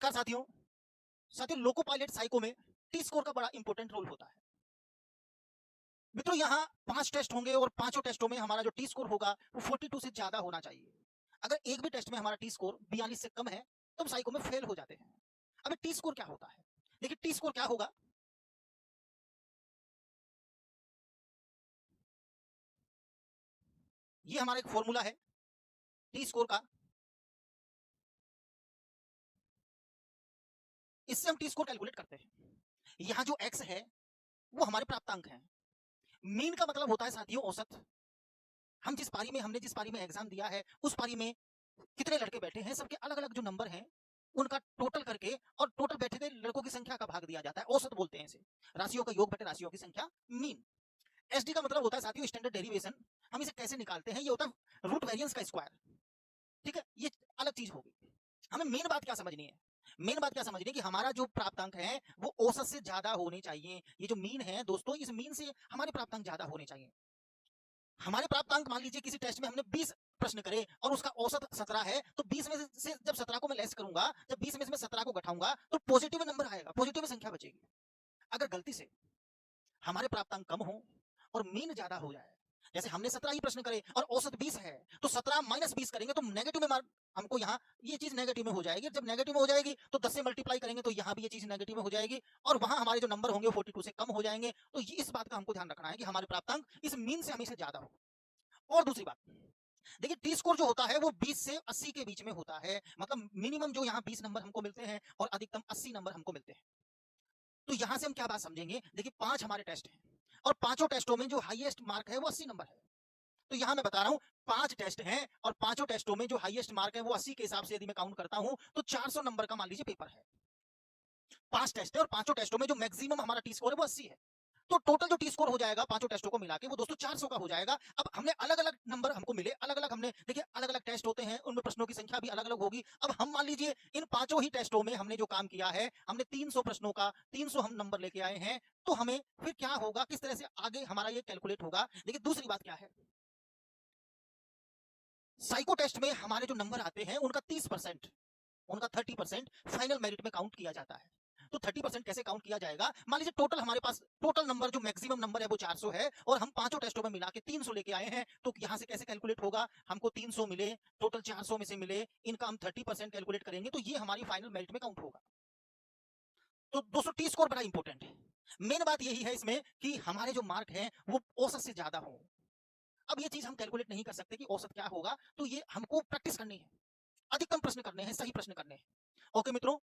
नमस्कार साथियों। साथियों, लोको पायलट साइको में टी स्कोर का बड़ा इंपॉर्टेंट रोल होता है। मित्रों, यहाँ 5 टेस्ट होंगे और पांचों टेस्टों में हमारा जो टी स्कोर होगा वो 42 से ज्यादा होना चाहिए। अगर एक भी टेस्ट में हमारा टी स्कोर 42 से कम है तो हम साइको में फेल हो जाते हैं। अब टी स्कोर क्या होता है? देखिए, टी स्कोर क्या होगा। ये हमारा एक फॉर्मूला है टी स्कोर का। इससे हम टी स्कोर कैलकुलेट करते हैं। यहाँ जो एक्स है वो हमारे प्राप्तांक हैं। मीन का मतलब होता है साथियों औसत। हम हमने जिस पारी में एग्जाम दिया है उस पारी में कितने लड़के बैठे हैं, सबके अलग अलग जो नंबर हैं उनका टोटल करके और टोटल बैठे हुए लड़कों की संख्या का भाग दिया जाता है। औसत बोलते हैं इसे। राशियों का योग बटे राशियों की संख्या, मीन। एसडी का मतलब होता है साथियों स्टैंडर्ड डेरिवेशन। हम इसे कैसे निकालते हैं? ये होता है रूट वेरिएंस का स्क्वायर। ठीक है, ये अलग चीज होगी। हमें मेन बात क्या समझनी है? मेन बात क्या समझनी है कि हमारा जो प्राप्तांक है वो औसत से ज्यादा होने चाहिए। ये जो मीन है दोस्तों, इस मीन से हमारे प्राप्तांक ज्यादा होने चाहिए। हमारे प्राप्तांक मान लीजिए किसी टेस्ट में हमने 20 प्रश्न करे और उसका औसत 17 है, तो 20 में से जब 17 को मैं लेस करूंगा, जब 20 में से मैं 17 को घटाऊंगा तो पॉजिटिव नंबर आएगा, पॉजिटिव संख्या बचेगी। अगर गलती से हमारे प्राप्तांक कम हो और मीन ज्यादा हो जाए, जैसे हमने 17 ही प्रश्न करे और औसत 20 है, तो 17 माइनस 20 करेंगे तो नेगेटिव में मार्क हमको यहाँ ये चीज नेगेटिव में हो जाएगी। जब नेगेटिव में हो जाएगी तो 10 से मल्टीप्लाई करेंगे तो यहाँ भी ये चीज नेगेटिव में हो जाएगी और वहां हमारे जो नंबर होंगे 42 से कम हो जाएंगे। तो इस बात का हमको ध्यान रखना है कि हमारे प्राप्तांक इस मीन से हमेशा ज्यादा हो। और दूसरी बात, देखिए टी स्कोर जो होता है वो 20 से 80 के बीच में होता है। मतलब मिनिमम जो यहाँ 20 नंबर हमको मिलते हैं और अधिकतम 80 नंबर हमको मिलते हैं। तो यहां से हम क्या बात समझेंगे? देखिए, 5 हमारे टेस्ट हैं और पांचों टेस्टों में जो हाईएस्ट मार्क है वो 80 नंबर है। तो यहां मैं बता रहा हूं 5 टेस्ट हैं और पांचों टेस्टों में जो हाईएस्ट मार्क है वो 80 के हिसाब से यदि मैं काउंट करता हूं तो 400 नंबर का मान लीजिए पेपर है। 5 टेस्ट है और पांचों टेस्टों में जो मैक्सिमम हमारा टी स्कोर है वो 80 है। तो टोटल जो टी स्कोर हो जाएगा पांचों टेस्टों को मिला के वो दोस्तों 400 का हो जाएगा। अब हमने अलग अलग नंबर हमको मिले, अलग अलग हमने देखिए अलग अलग टेस्ट होते हैं, उनमें प्रश्नों की संख्या भी अलग अलग होगी। अब हम मान लीजिए इन पांचों ही टेस्टों में हमने जो काम किया है, हमने 300 प्रश्नों का 300 हम नंबर लेके आए हैं। तो हमें फिर क्या होगा, किस तरह से आगे हमारा ये कैलकुलेट होगा? देखिए, दूसरी बात क्या है, साइको टेस्ट में हमारे जो नंबर आते हैं उनका 30%, उनका 30% फाइनल मेरिट में काउंट किया जाता है। तो 30% कैसे काउंट किया जाएगा? मान लीजिए टोटल हमारे पास टोटल नंबर जो मैक्सिमम नंबर है वो 400 है और हम पांचों टेस्टों में मिला के 300 लेके आए हैं। तो यहां से कैसे कैलकुलेट होगा? हमको 300 मिले, टोटल 400 में से मिले, इनका हम 30% कैलकुलेट करेंगे तो ये हमारी फाइनल मेरिट में काउंट होगा। तो दोस्तों, टी स्कोर बड़ा इंपॉर्टेंट है। मेन बात यही है इसमें कि हमारे जो मार्क हैं वो औसत से ज्यादा हो। अब ये चीज हम कैलकुलेट नहीं कर सकते कि औसत क्या होगा, तो ये हमको प्रैक्टिस करनी है, अधिकतम प्रश्न करने हैं, सही प्रश्न करने हैं। ओके मित्रों,